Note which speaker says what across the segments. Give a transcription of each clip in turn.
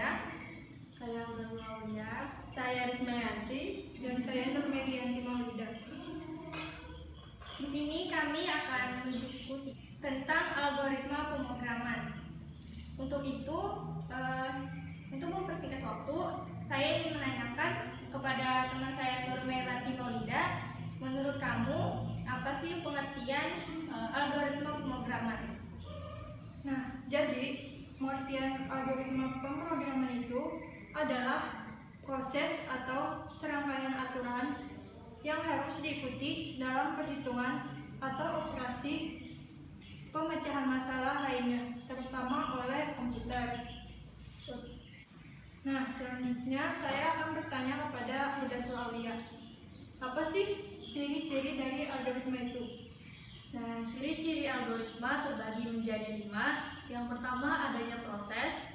Speaker 1: Aulia.
Speaker 2: Saya Uda Aulia.
Speaker 1: Saya Rismayanti.
Speaker 3: Dan saya Nurmedianti Maulida.
Speaker 1: Di sini kami akan berdiskusi tentang algoritma pemrograman. Untuk itu, untuk mempersingkat waktu, saya ingin menanyakan kepada teman saya Nurmedianti Maulida, menurut kamu apa sih pengertian algoritma pemrograman?
Speaker 3: Nah, jadi pengertian algoritma pemrograman itu adalah proses atau serangkaian aturan yang harus diikuti dalam perhitungan atau operasi pemecahan masalah lainnya, terutama oleh komputer. Nah, selanjutnya saya akan bertanya kepada Uda Aulia. Apa sih ciri-ciri dari algoritma itu?
Speaker 2: Nah, ciri-ciri algoritma terbagi menjadi 5. Yang pertama adanya proses,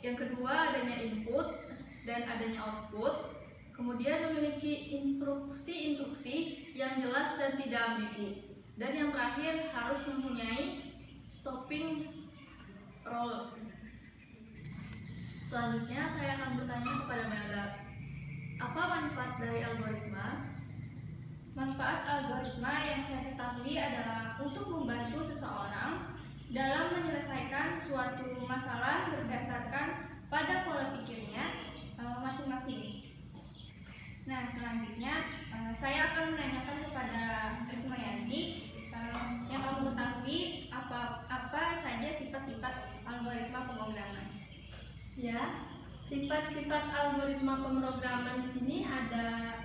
Speaker 2: yang kedua adanya input dan adanya output, kemudian memiliki instruksi yang jelas dan tidak ambigu, dan yang terakhir harus mempunyai stopping rule. Selanjutnya saya akan bertanya kepada Melda, apa manfaat dari algoritma?
Speaker 1: Manfaat algoritma yang saya ketahui adalah untuk membantu seseorang dalam menyelesaikan suatu masalah berdasarkan pada pola pikirnya masing-masing. Nah, selanjutnya saya akan menanyakan kepada Rismayanti yang kamu ketahui apa saja sifat-sifat algoritma pemrograman.
Speaker 2: Ya, sifat-sifat algoritma pemrograman di sini ada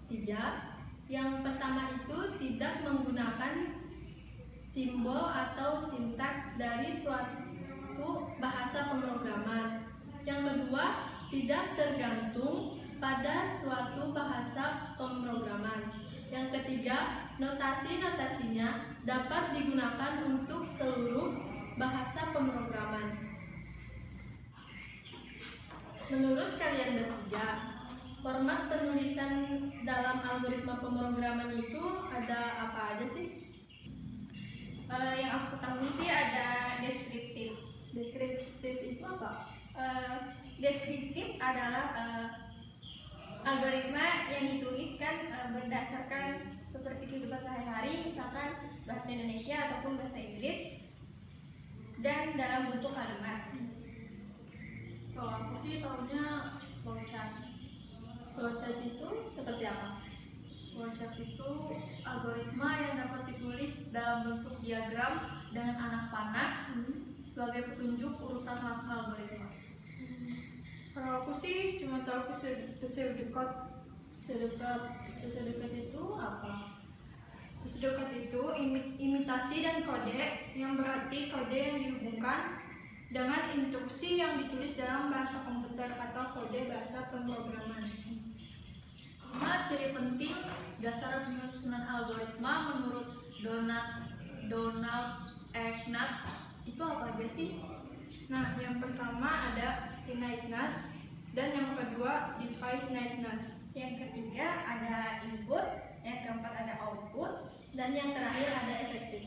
Speaker 2: 3. Yang pertama itu tidak menggunakan simbol atau sintaks dari suatu bahasa pemrograman. Yang kedua, tidak tergantung pada suatu bahasa pemrograman. Yang ketiga, notasi-notasinya dapat digunakan untuk seluruh bahasa pemrograman. Menurut kalian bertiga, format penulisan dalam algoritma pemrograman itu ada apa aja sih?
Speaker 1: Yang aku ketahui sih ada deskriptif.
Speaker 2: Deskriptif itu apa?
Speaker 1: Deskriptif adalah algoritma yang dituliskan berdasarkan seperti kehidupan sehari-hari, misalkan bahasa Indonesia ataupun bahasa Inggris, dan dalam bentuk kalimat.
Speaker 2: Kalau aku sih tahunya flowchart. Flowchart itu seperti apa? Flowchart itu algoritma yang dapat ditulis dalam bentuk diagram dengan anak panah sebagai petunjuk urutan langkah algoritma.
Speaker 3: Kalau aku sih cuma tahu pseudocode.
Speaker 2: Pseudocode itu apa?
Speaker 3: Pseudocode itu imitasi dan kode, yang berarti kode yang dihubungkan dengan instruksi yang ditulis dalam bahasa komputer atau kode bahasa pemrograman.
Speaker 2: 5 ciri penting dasar penyusunan algoritma menurut Donald Eknat itu apa aja sih?
Speaker 3: Nah, yang pertama ada finiteness dan yang kedua definiteness.
Speaker 1: Yang ketiga ada input, yang keempat ada output, dan yang terakhir ada efektif.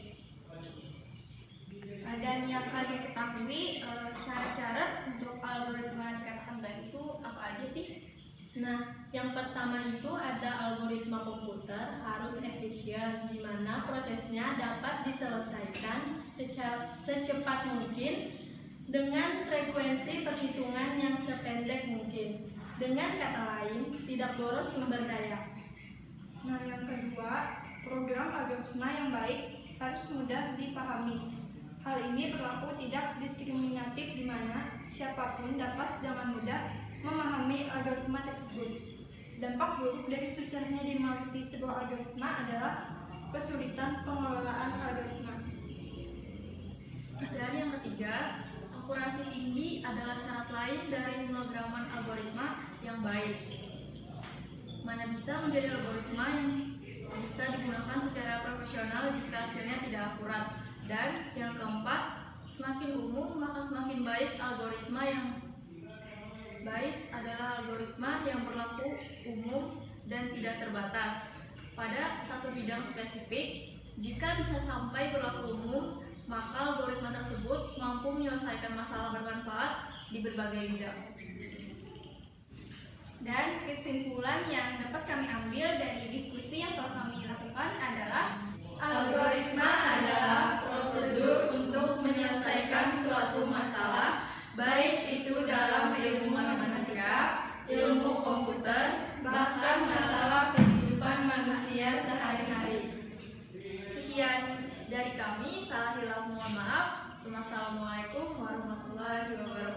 Speaker 1: Dan yang kalian ketahui syarat-syarat untuk algoritma dikatakan baik itu apa aja sih?
Speaker 2: Nah, yang pertama itu ada algoritma komputer harus efisien, di mana prosesnya dapat diselesaikan secepat mungkin dengan frekuensi perhitungan yang sependek mungkin. Dengan kata lain, tidak boros sumber daya.
Speaker 3: Nah, yang kedua, program algoritma yang baik harus mudah dipahami. Hal ini berlaku tidak diskriminatif, di mana siapapun dapat dengan mudah memahami algoritma tersebut. Dampak buruk dari susahnya dimengerti sebuah algoritma adalah kesulitan pengelolaan algoritma.
Speaker 2: Dan yang ketiga, akurasi tinggi adalah syarat lain dari pemrograman algoritma yang baik. Mana bisa menjadi algoritma yang bisa digunakan secara profesional jika hasilnya tidak akurat. Dan yang keempat, semakin umum maka semakin baik. Algoritma yang baik adalah algoritma yang berlaku umum dan tidak terbatas pada satu bidang spesifik. Jika bisa sampai berlaku umum, maka algoritma tersebut mampu menyelesaikan masalah bermanfaat di berbagai bidang.
Speaker 1: Dan kesimpulan yang dapat kami ambil dari diskusi yang telah kami lakukan adalah
Speaker 2: Algoritma adalah prosedur untuk menyelesaikan suatu masalah, baik itu dalam ilmu matematika, ilmu komputer, bahkan masalah kehidupan manusia sehari-hari. Sekian dari kami, salah hilaf mohon maaf. Wassalamualaikum warahmatullahi wabarakatuh.